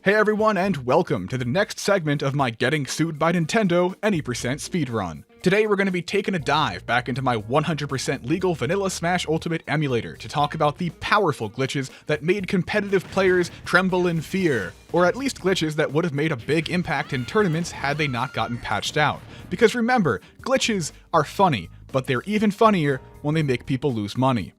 Hey everyone, and welcome to the next segment of my Getting Sued by Nintendo any% speedrun. Today we're going to be taking a dive back into my 100% legal Vanilla Smash Ultimate emulator to talk about the powerful glitches that made competitive players tremble in fear, or at least glitches that would have made a big impact in tournaments had they not gotten patched out. Because remember, glitches are funny, but they're even funnier when they make people lose money.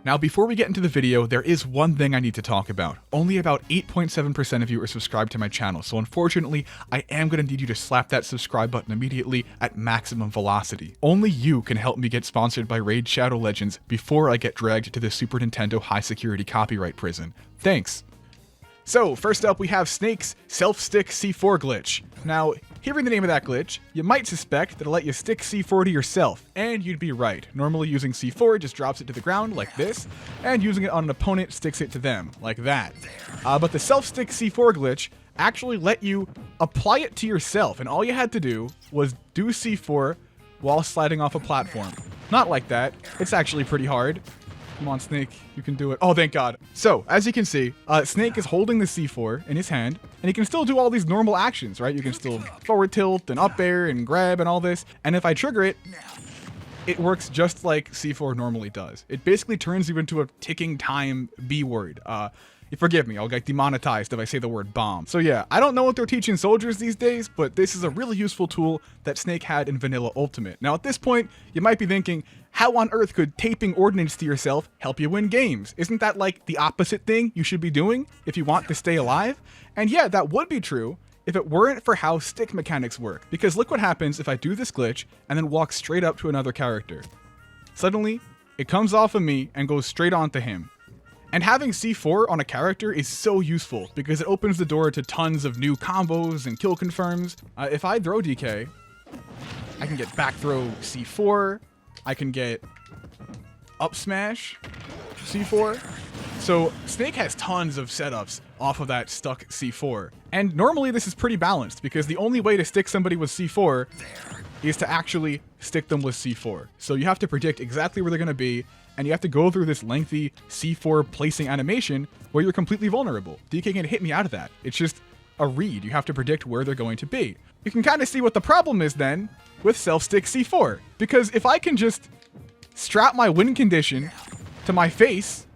Now, before we get into the video, there is one thing I need to talk about. Only about 8.7% of you are subscribed to my channel, so unfortunately, I am going to need you to slap that subscribe button immediately at maximum velocity. Only you can help me get sponsored by Raid Shadow Legends before I get dragged to the Super Nintendo high security copyright prison. Thanks! So, first up we have Snake's Self-Stick C4 glitch. Now, hearing the name of that glitch, you might suspect that it'll let you stick C4 to yourself, and you'd be right. Normally using C4 just drops it to the ground like this, and using it on an opponent sticks it to them, like that. But the Self-Stick C4 glitch actually let you apply it to yourself, and all you had to do was do C4 while sliding off a platform. Not like that. It's actually pretty hard. Come on, Snake, you can do it. Oh, thank God. So, as you can see, Snake is holding the C4 in his hand, and he can still do all these normal actions, right? You can still forward tilt and up air and grab and all this. And if I trigger it, it works just like C4 normally does. It basically turns you into a ticking time B word. Forgive me, I'll get demonetized if I say the word bomb. So yeah, I don't know what they're teaching soldiers these days, but this is a really useful tool that Snake had in Vanilla Ultimate. Now at this point, you might be thinking, how on earth could taping ordnance to yourself help you win games? Isn't that like the opposite thing you should be doing if you want to stay alive? And yeah, that would be true if it weren't for how stick mechanics work. Because look what happens if I do this glitch and then walk straight up to another character. Suddenly, it comes off of me and goes straight onto him. And having C4 on a character is so useful because it opens the door to tons of new combos and kill confirms. If I throw DK, I can get back throw C4, I can get up smash C4. So Snake has tons of setups off of that stuck C4. And normally this is pretty balanced because the only way to stick somebody with C4 is to actually stick them with C4. So you have to predict exactly where they're going to be, and you have to go through this lengthy C4 placing animation where you're completely vulnerable. DK can hit me out of that. It's just a read. You have to predict where they're going to be. You can kind of see what the problem is then with self-stick C4. Because if I can just strap my win condition to my face,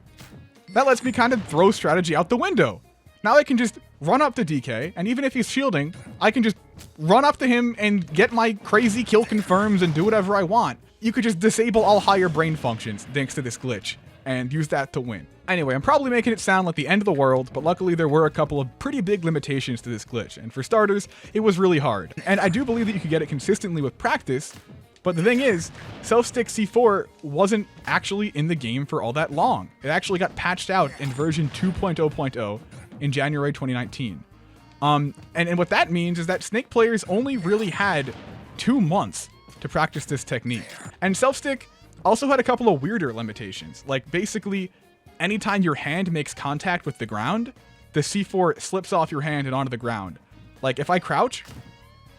that lets me kind of throw strategy out the window. Now I can just run up to DK, and even if he's shielding, I can just run up to him and get my crazy kill confirms and do whatever I want. You could just disable all higher brain functions thanks to this glitch, and use that to win. Anyway, I'm probably making it sound like the end of the world, but luckily there were a couple of pretty big limitations to this glitch, and for starters, it was really hard. And I do believe that you could get it consistently with practice, but the thing is, Self-Stick C4 wasn't actually in the game for all that long. It actually got patched out in version 2.0.0 in January 2019. And what that means is that Snake players only really had 2 months to practice this technique. And Self-Stick also had a couple of weirder limitations. Like basically, anytime your hand makes contact with the ground, the C4 slips off your hand and onto the ground. Like if I crouch,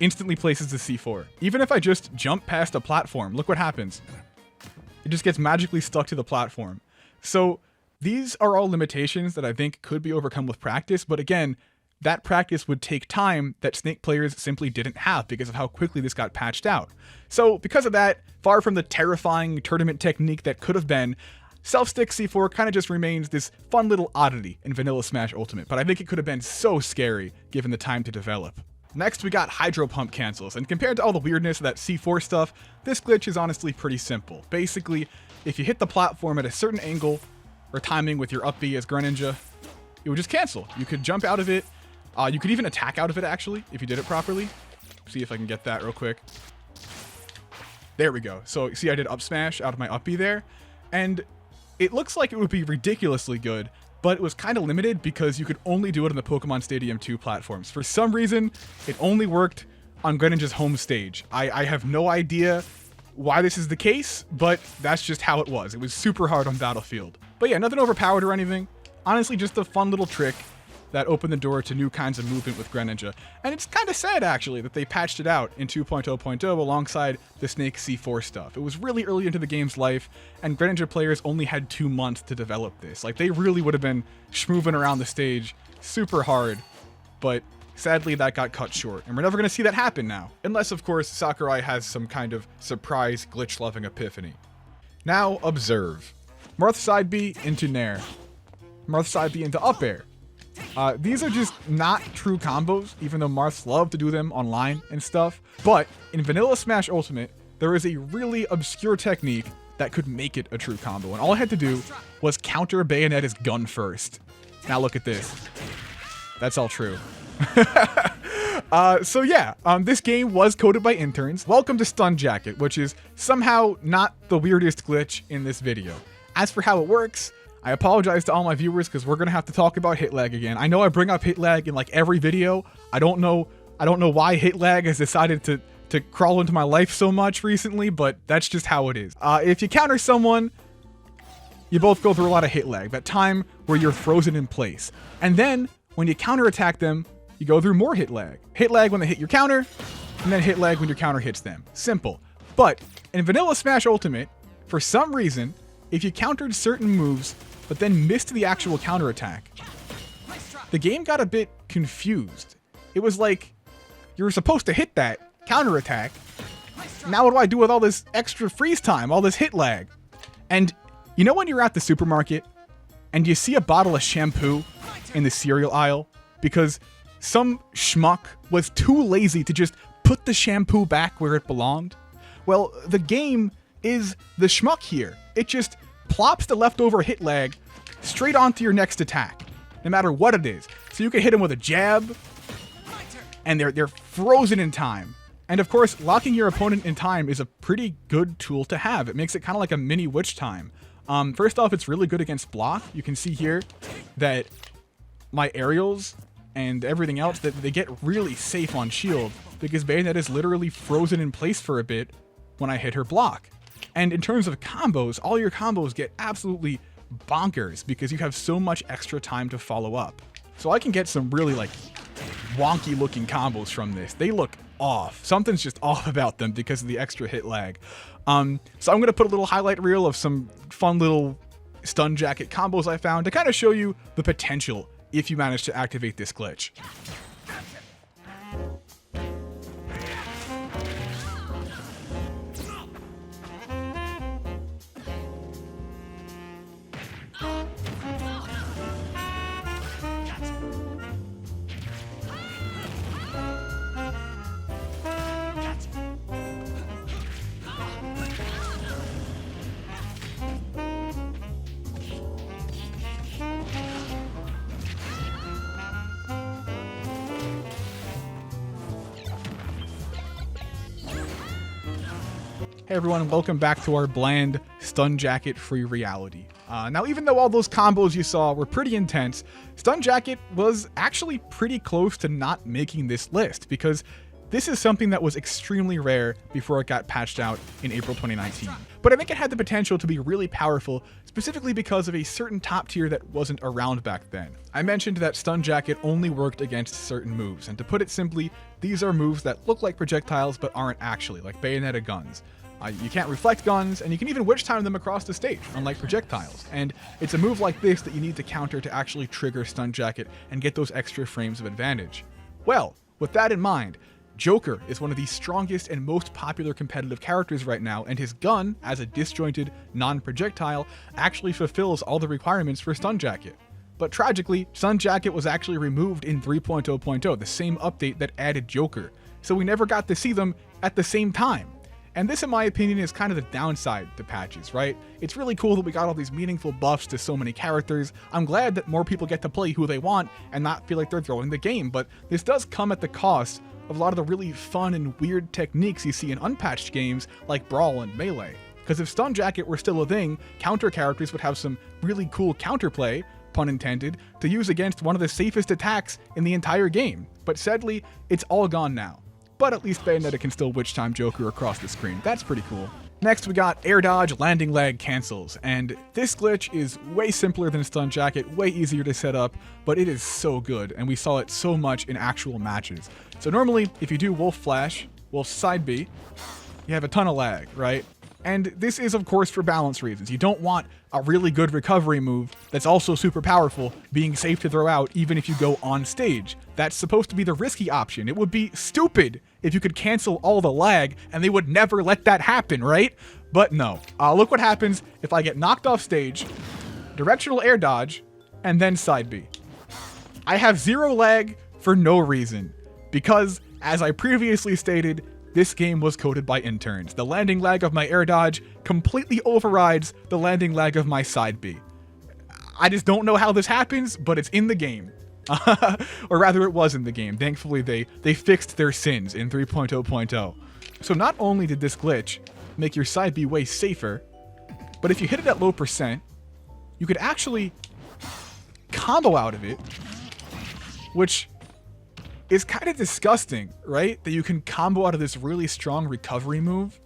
instantly places the C4. Even if I just jump past a platform, look what happens. It just gets magically stuck to the platform. So these are all limitations that I think could be overcome with practice, but again, that practice would take time that Snake players simply didn't have because of how quickly this got patched out. So because of that, far from the terrifying tournament technique that could have been, Self-Stick C4 kind of just remains this fun little oddity in Vanilla Smash Ultimate, but I think it could have been so scary given the time to develop. Next, we got Hydro Pump cancels, and compared to all the weirdness of that C4 stuff, this glitch is honestly pretty simple. Basically, if you hit the platform at a certain angle or timing with your up B as Greninja, it would just cancel. You could jump out of it. You could even attack out of it, actually, if you did it properly. See if I can get that real quick. There we go. So, see, I did up smash out of my up B there, and it looks like it would be ridiculously good, but it was kind of limited because you could only do it on the Pokemon Stadium 2 platforms. For some reason, it only worked on Greninja's home stage. I have no idea why this is the case, but that's just how it was. It was super hard on Battlefield. But yeah, nothing overpowered or anything. Honestly, just a fun little trick. that opened the door to new kinds of movement with Greninja. And it's kind of sad, actually, that they patched it out in 2.0.0 alongside the Snake C4 stuff. It was really early into the game's life, and Greninja players only had 2 months to develop this. Like, they really would have been schmooving around the stage super hard, but sadly that got cut short, and we're never going to see that happen now. Unless, of course, Sakurai has some kind of surprise glitch-loving epiphany. Now, observe. Marth side B into Nair. Marth side B into up air. These are just not true combos, even though Marths love to do them online and stuff. But in Vanilla Smash Ultimate, there is a really obscure technique that could make it a true combo. And all I had to do was counter Bayonetta's gun first. Now look at this. That's all true. So yeah, this game was coded by interns. Welcome to Stun Jacket, which is somehow not the weirdest glitch in this video. As for how it works, I apologize to all my viewers because we're gonna have to talk about hit lag again. I know I bring up hit lag in like every video. I don't know why hit lag has decided to crawl into my life so much recently, but that's just how it is. If you counter someone, you both go through a lot of hit lag, that time where you're frozen in place. And then when you counterattack them, you go through more hit lag. Hit lag when they hit your counter, and then hit lag when your counter hits them. Simple. But in Vanilla Smash Ultimate, for some reason, if you countered certain moves, but then missed the actual counterattack, the game got a bit confused. It was like, you were supposed to hit that counterattack. Now what do I do with all this extra freeze time, all this hit lag? And you know when you're at the supermarket, and you see a bottle of shampoo in the cereal aisle, because some schmuck was too lazy to just put the shampoo back where it belonged? Well, the game is the schmuck here. It just plops the leftover hit lag straight onto your next attack, no matter what it is. So you can hit them with a jab, and they're frozen in time. And of course, locking your opponent in time is a pretty good tool to have. It makes it kind of like a mini witch time. First off, it's really good against block. You can see here that my aerials and everything else, that they get really safe on shield because Bayonetta is literally frozen in place for a bit when I hit her block. And in terms of combos, all your combos get absolutely bonkers because you have so much extra time to follow up. So I can get some really like wonky looking combos from this. They look off. Something's just off about them because of the extra hit lag. So I'm going to put a little highlight reel of some fun little Stun Jacket combos I found to kind of show you the potential if you manage to activate this glitch. Hey everyone, welcome back to our bland Stun Jacket free reality. Now even though all those combos you saw were pretty intense, Stun Jacket was actually pretty close to not making this list because this is something that was extremely rare before it got patched out in April 2019. But I think it had the potential to be really powerful, specifically because of a certain top tier that wasn't around back then. I mentioned that Stun Jacket only worked against certain moves, and to put it simply, these are moves that look like projectiles but aren't actually, like Bayonetta guns. You can't reflect guns, and you can even witch time them across the stage, unlike projectiles. And it's a move like this that you need to counter to actually trigger Stun Jacket and get those extra frames of advantage. Well, with that in mind, Joker is one of the strongest and most popular competitive characters right now, and his gun, as a disjointed, non-projectile, actually fulfills all the requirements for Stun Jacket. But tragically, Stun Jacket was actually removed in 3.0.0, the same update that added Joker, so we never got to see them at the same time. And this, in my opinion, is kind of the downside to patches, right? It's really cool that we got all these meaningful buffs to so many characters. I'm glad that more people get to play who they want and not feel like they're throwing the game, but this does come at the cost of a lot of the really fun and weird techniques you see in unpatched games like Brawl and Melee. Because if Stun Jacket were still a thing, counter characters would have some really cool counterplay, pun intended, to use against one of the safest attacks in the entire game. But sadly, it's all gone now. But at least Bayonetta can still witch time Joker across the screen. That's pretty cool. Next, we got air dodge, landing lag cancels, and this glitch is way simpler than Stun Jacket, way easier to set up, but it is so good, and we saw it so much in actual matches. So normally, if you do Wolf Flash, Wolf Side B, you have a ton of lag, right? And this is, of course, for balance reasons. You don't want a really good recovery move that's also super powerful being safe to throw out even if you go on stage. That's supposed to be the risky option. It would be stupid if you could cancel all the lag, and they would never let that happen, right? But no. Look what happens if I get knocked off stage, directional air dodge, and then side B. I have 0 lag for no reason, because, as I previously stated, this game was coded by interns. The landing lag of my air dodge completely overrides the landing lag of my side B. I just don't know how this happens, but it's in the game. Or rather, it was in the game. Thankfully, they fixed their sins in 3.0.0. So not only did this glitch make your side B way safer, but if you hit it at low percent, you could actually combo out of it, which is kind of disgusting, right? That you can combo out of this really strong recovery move,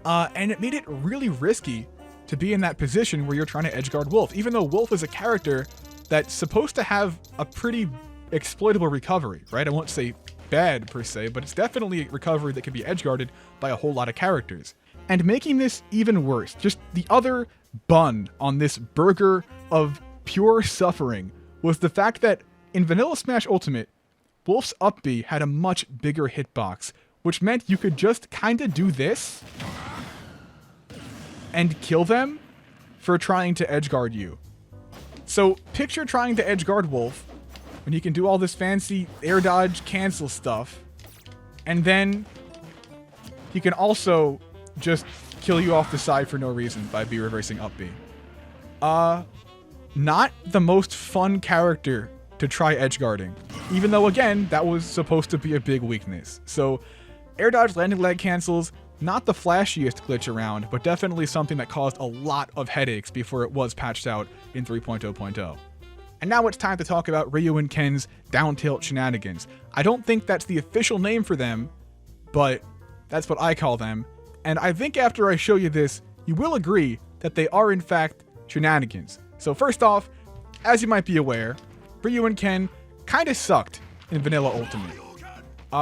and it made it really risky to be in that position where you're trying to edgeguard Wolf, even though Wolf is a character that's supposed to have a pretty exploitable recovery, right? I won't say bad per se, but it's definitely a recovery that can be edgeguarded by a whole lot of characters. And making this even worse, just the other bun on this burger of pure suffering, was the fact that in Vanilla Smash Ultimate, Wolf's up B had a much bigger hitbox, which meant you could just kinda do this and kill them for trying to edgeguard you. So picture trying to edgeguard Wolf when he can do all this fancy air dodge cancel stuff, and then he can also just kill you off the side for no reason by B reversing up B. Not the most fun character to try edgeguarding, even though again that was supposed to be a big weakness. So air dodge landing lag cancels, not the flashiest glitch around, but definitely something that caused a lot of headaches before it was patched out in 3.0.0. And now it's time to talk about Ryu and Ken's down tilt shenanigans. I don't think that's the official name for them, but that's what I call them. And I think after I show you this, you will agree that they are in fact shenanigans. So first off, as you might be aware, Ryu and Ken kinda sucked in Vanilla Ultimate.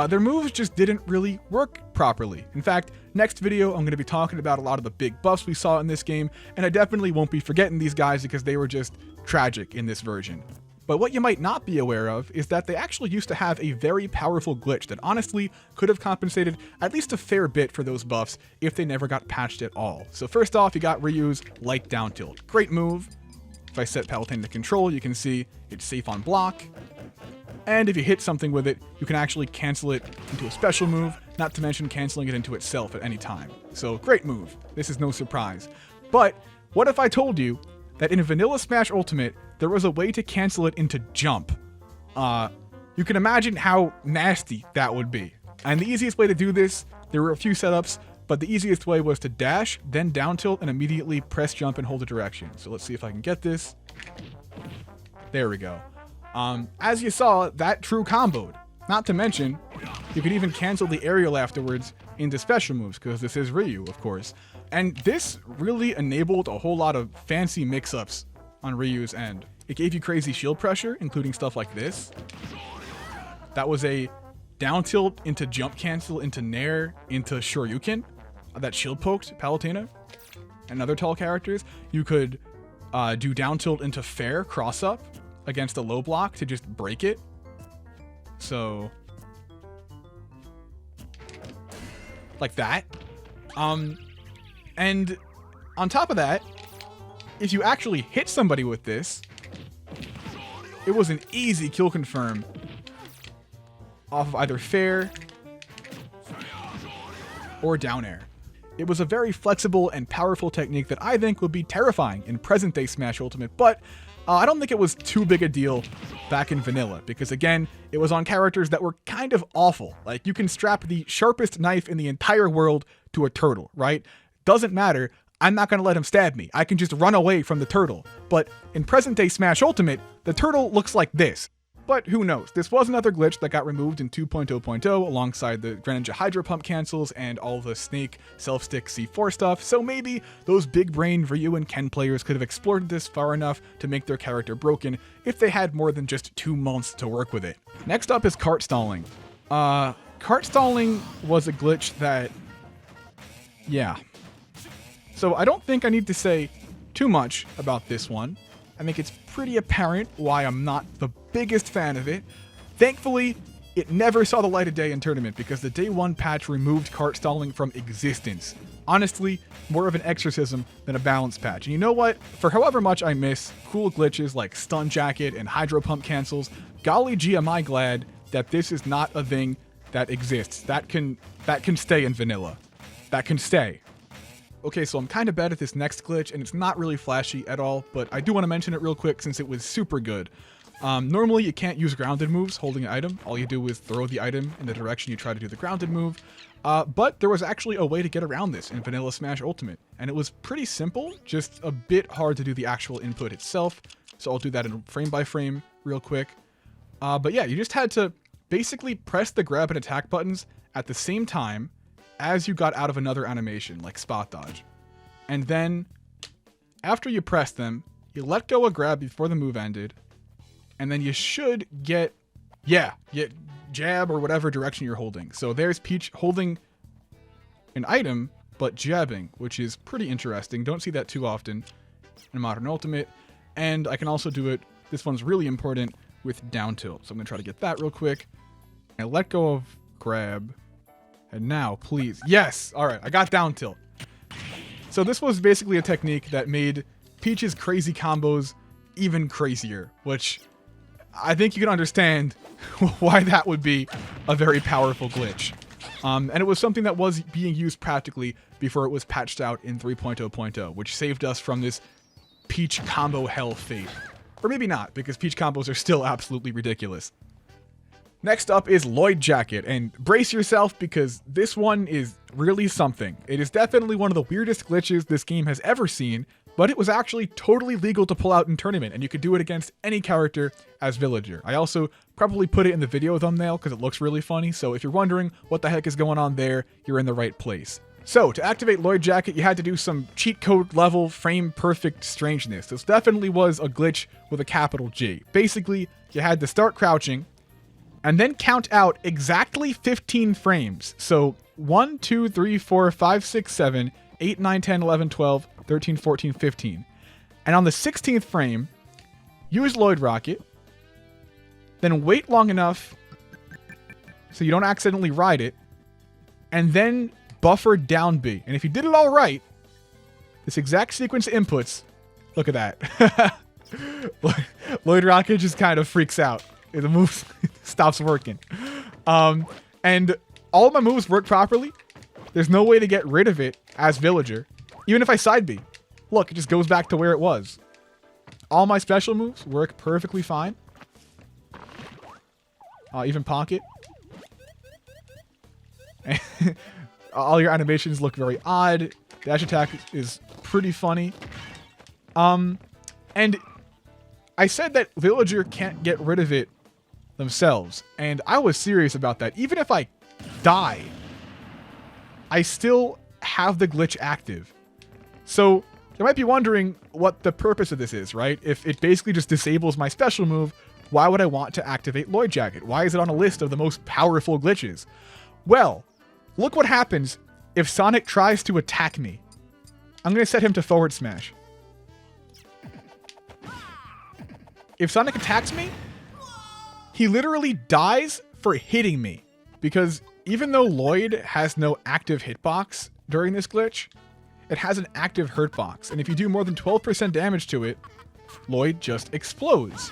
Their moves just didn't really work properly. In fact, next video I'm going to be talking about a lot of the big buffs we saw in this game, and I definitely won't be forgetting these guys because they were just tragic in this version. But what you might not be aware of is that they actually used to have a very powerful glitch that honestly could have compensated at least a fair bit for those buffs if they never got patched at all. So first off, you got Ryu's light down tilt. Great move. If I set Palutena to control, you can see it's safe on block. And if you hit something with it, you can actually cancel it into a special move, not to mention canceling it into itself at any time. So great move. This is no surprise. But what if I told you that in Vanilla Smash Ultimate, there was a way to cancel it into jump? You can imagine how nasty that would be. And the easiest way to do this, there were a few setups, but the easiest way was to dash, then down tilt, and immediately press jump and hold a direction. So let's see if I can get this. There we go. As you saw, that true comboed. Not to mention, you could even cancel the aerial afterwards into special moves, because this is Ryu, of course. And this really enabled a whole lot of fancy mix-ups on Ryu's end. It gave you crazy shield pressure, including stuff like this. That was a down tilt into jump cancel, into nair, into shoryuken. That shield poked Palutena and other tall characters. You could do down tilt into fair cross up against a low block to just break it. So like that. And on top of that, if you actually hit somebody with this, it was an easy kill confirm off of either fair or down air. It was a very flexible and powerful technique that I think would be terrifying in present day Smash Ultimate, but I don't think it was too big a deal back in Vanilla, because again, it was on characters that were kind of awful. Like, you can strap the sharpest knife in the entire world to a turtle, right? Doesn't matter, I'm not gonna let him stab me. I can just run away from the turtle. But in present day Smash Ultimate, the turtle looks like this. But who knows? This was another glitch that got removed in 2.0.0 alongside the Greninja Hydro Pump cancels and all the Snake Self-Stick C4 stuff, so maybe those big brain Ryu and Ken players could have explored this far enough to make their character broken if they had more than just 2 months to work with it. Next up is cart stalling. Cart stalling was a glitch that... yeah. So I don't think I need to say too much about this one. I think it's pretty apparent why I'm not the biggest fan of it. Thankfully, it never saw the light of day in tournament because the day 1 patch removed cart stalling from existence. Honestly, more of an exorcism than a balance patch. And you know what? For however much I miss cool glitches like stun jacket and hydro pump cancels, golly gee am I glad that this is not a thing that exists. That can stay in vanilla. That can stay. Okay, so I'm kind of bad at this next glitch, and it's not really flashy at all, but I do want to mention it real quick since it was super good. Normally, you can't use grounded moves holding an item. All you do is throw the item in the direction you try to do the grounded move. But there was actually a way to get around this in Vanilla Smash Ultimate, and it was pretty simple, just a bit hard to do the actual input itself. So I'll do that in frame by frame real quick. But yeah, you just had to basically press the grab and attack buttons at the same time as you got out of another animation, like spot dodge. And then, after you press them, you let go of grab before the move ended, and then you should get jab or whatever direction you're holding. So there's Peach holding an item, but jabbing, which is pretty interesting. Don't see that too often in Modern Ultimate. And I can also do it, this one's really important, with down tilt. So I'm going to try to get that real quick. I let go of grab. And now, please. Yes! Alright, I got down tilt. So this was basically a technique that made Peach's crazy combos even crazier, which I think you can understand why that would be a very powerful glitch. And it was something that was being used practically before it was patched out in 3.0.0, which saved us from this Peach combo hell fate. Or maybe not, because Peach combos are still absolutely ridiculous. Next up is Lloyd Jacket, and brace yourself because this one is really something. It is definitely one of the weirdest glitches this game has ever seen, but it was actually totally legal to pull out in tournament, and you could do it against any character as Villager. I also probably put it in the video thumbnail because it looks really funny, so if you're wondering what the heck is going on there, you're in the right place. So, to activate Lloyd Jacket, you had to do some cheat code level frame perfect strangeness. This definitely was a glitch with a capital G. Basically, you had to start crouching, and then count out exactly 15 frames. So 1, 2, 3, 4, 5, 6, 7, 8, 9, 10, 11, 12, 13, 14, 15. And on the 16th frame, use Lloyd Rocket, then wait long enough so you don't accidentally ride it, and then buffer down B. And if you did it all right, this exact sequence of inputs, look at that. Lloyd Rocket just kind of freaks out. The move stops working. And all of my moves work properly. There's no way to get rid of it as Villager. Even if I side B. Look, it just goes back to where it was. All my special moves work perfectly fine. Even Pocket. All your animations look very odd. Dash attack is pretty funny. And I said that Villager can't get rid of it themselves, and I was serious about that. Even if I die, I still have the glitch active. So you might be wondering what the purpose of this is, right? If it basically just disables my special move, why would I want to activate Lloyd Jacket? Why is it on a list of the most powerful glitches? Well, look what happens if Sonic tries to attack me. I'm going to set him to forward smash. If Sonic attacks me, he literally dies for hitting me, because even though Lloyd has no active hitbox during this glitch, it has an active hurtbox, and if you do more than 12% damage to it, Lloyd just explodes.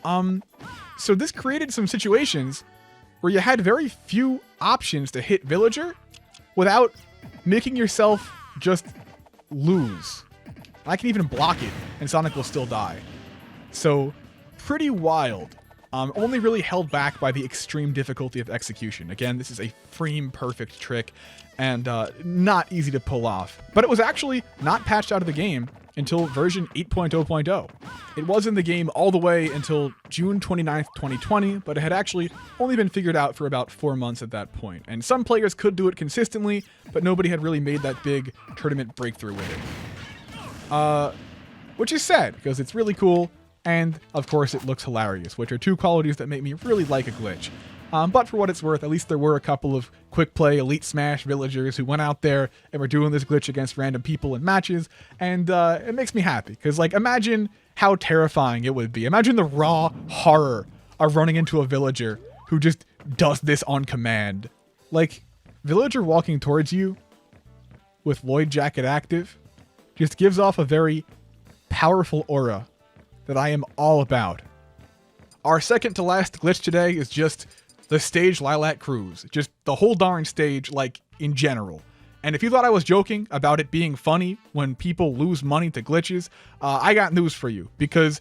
So this created some situations where you had very few options to hit Villager without making yourself just lose. I can even block it, and Sonic will still die. So, pretty wild. Only really held back by the extreme difficulty of execution. Again, this is a frame-perfect trick, and not easy to pull off. But it was actually not patched out of the game until version 8.0.0. It was in the game all the way until June 29th, 2020, but it had actually only been figured out for about 4 months at that point. And some players could do it consistently, but nobody had really made that big tournament breakthrough with it. Which is sad, because it's really cool, and of course it looks hilarious, which are two qualities that make me really like a glitch. But for what it's worth, at least there were a couple of quick play Elite Smash villagers who went out there and were doing this glitch against random people in matches, and it makes me happy, because like imagine how terrifying it would be. Imagine the raw horror of running into a villager who just does this on command. Like, villager walking towards you with Lloyd Jacket active just gives off a very powerful aura that I am all about. Our second to last glitch today is just the stage Lilac Cruise. Just the whole darn stage, like, in general. And if you thought I was joking about it being funny when people lose money to glitches, I got news for you. Because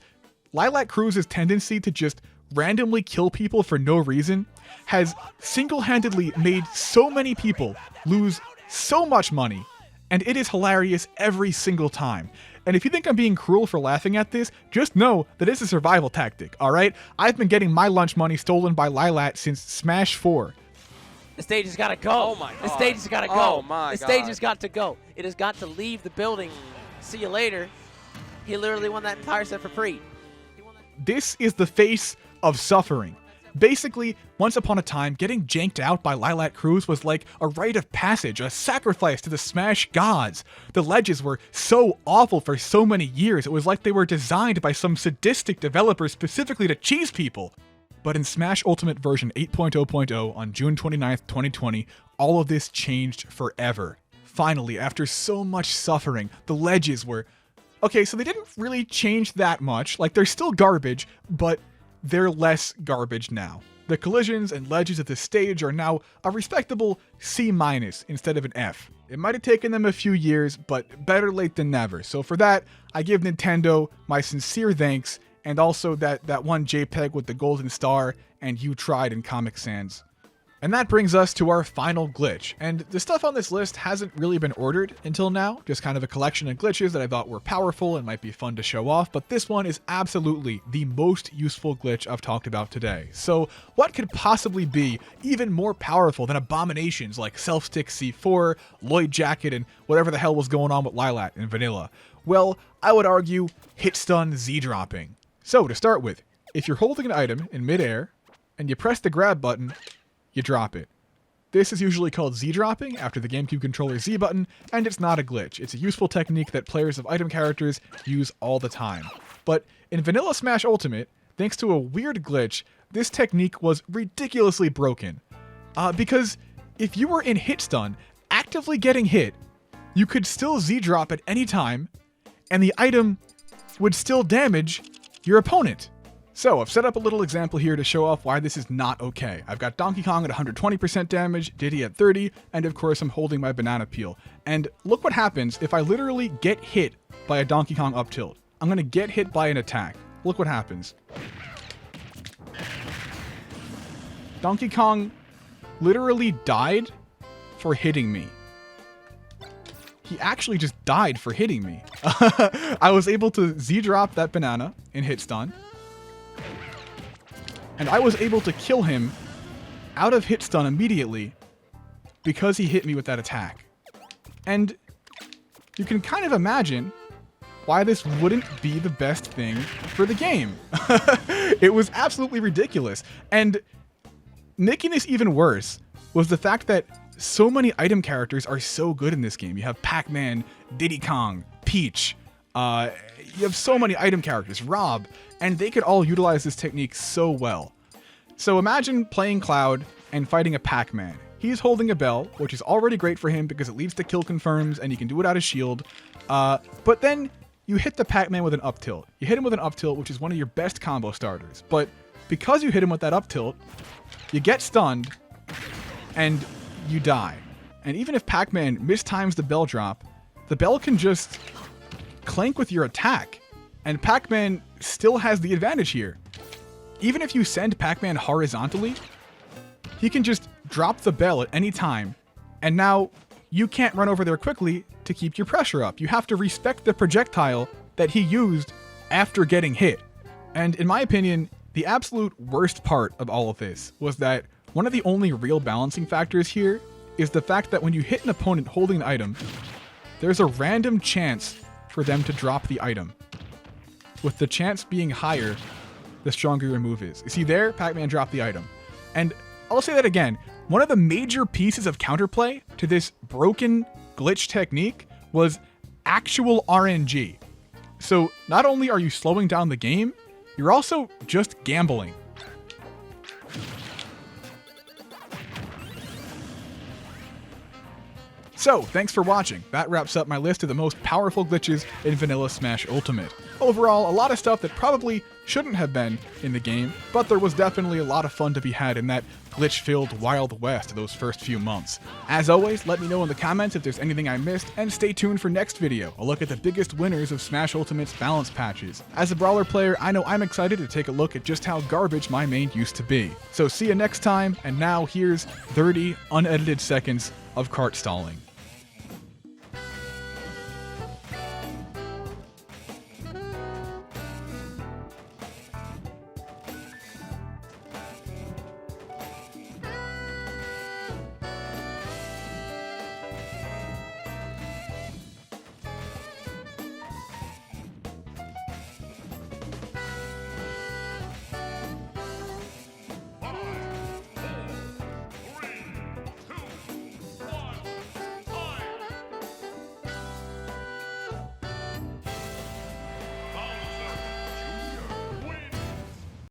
Lilac Cruise's tendency to just randomly kill people for no reason has single-handedly made so many people lose so much money. And it is hilarious every single time. And if you think I'm being cruel for laughing at this, just know that it's a survival tactic, alright? I've been getting my lunch money stolen by Lilac since Smash 4. The stage has got to go. Oh my God. The stage has got to go. Oh my The stage God. has got to go. It has got to leave the building. See you later. He literally won that entire set for free. This is the face of suffering. Basically, once upon a time, getting janked out by Lilac Cruise was like a rite of passage, a sacrifice to the Smash gods. The ledges were so awful for so many years, it was like they were designed by some sadistic developer specifically to cheese people. But in Smash Ultimate version 8.0.0 on June 29th, 2020, all of this changed forever. Finally, after so much suffering, the ledges were... Okay, so they didn't really change that much. Like, they're still garbage, but they're less garbage now. The collisions and ledges of this stage are now a respectable C- instead of an F. It might have taken them a few years, but better late than never. So for that, I give Nintendo my sincere thanks, and also that one JPEG with the golden star and You Tried in Comic Sans. And that brings us to our final glitch. And the stuff on this list hasn't really been ordered until now, just kind of a collection of glitches that I thought were powerful and might be fun to show off, but this one is absolutely the most useful glitch I've talked about today. So what could possibly be even more powerful than abominations like Self-Stick C4, Lloyd Jacket, and whatever the hell was going on with Lilac and Vanilla? Well, I would argue hit stun Z-dropping. So to start with, if you're holding an item in midair and you press the grab button, you drop it. This is usually called Z-dropping after the GameCube controller Z button, and it's not a glitch. It's a useful technique that players of item characters use all the time. But in Vanilla Smash Ultimate, thanks to a weird glitch, this technique was ridiculously broken. Because if you were in hit stun, actively getting hit, you could still Z-drop at any time, and the item would still damage your opponent. So I've set up a little example here to show off why this is not okay. I've got Donkey Kong at 120% damage, Diddy at 30, and of course I'm holding my banana peel. And look what happens if I literally get hit by a Donkey Kong up tilt. I'm gonna get hit by an attack. Look what happens. Donkey Kong literally died for hitting me. He actually just died for hitting me. I was able to Z-drop that banana in hit stun, and I was able to kill him out of hit stun immediately because he hit me with that attack. And you can kind of imagine why this wouldn't be the best thing for the game. It was absolutely ridiculous. And making this even worse was the fact that so many item characters are so good in this game. You have Pac-Man, Diddy Kong, Peach, you have so many item characters, Rob, and they could all utilize this technique so well. So imagine playing Cloud and fighting a Pac-Man. He's holding a bell, which is already great for him because it leads to kill confirms and you can do it out of shield. But then you hit the Pac-Man with an up tilt. You hit him with an up tilt, which is one of your best combo starters. But because you hit him with that up tilt, you get stunned and you die. And even if Pac-Man mistimes the bell drop, the bell can just clank with your attack, and Pac-Man still has the advantage here. Even if you send Pac-Man horizontally, he can just drop the bell at any time, and now you can't run over there quickly to keep your pressure up. You have to respect the projectile that he used after getting hit. And in my opinion, the absolute worst part of all of this was that one of the only real balancing factors here is the fact that when you hit an opponent holding an item, there's a random chance for them to drop the item. With the chance being higher, the stronger your move is. You see there, Pac-Man dropped the item. And I'll say that again, one of the major pieces of counterplay to this broken glitch technique was actual RNG. So not only are you slowing down the game, you're also just gambling. So, thanks for watching. That wraps up my list of the most powerful glitches in Vanilla Smash Ultimate. Overall, a lot of stuff that probably shouldn't have been in the game, but there was definitely a lot of fun to be had in that glitch-filled Wild West those first few months. As always, let me know in the comments if there's anything I missed, and stay tuned for next video, a look at the biggest winners of Smash Ultimate's balance patches. As a Brawler player, I know I'm excited to take a look at just how garbage my main used to be. So see you next time, and now here's 30 unedited seconds of cart stalling.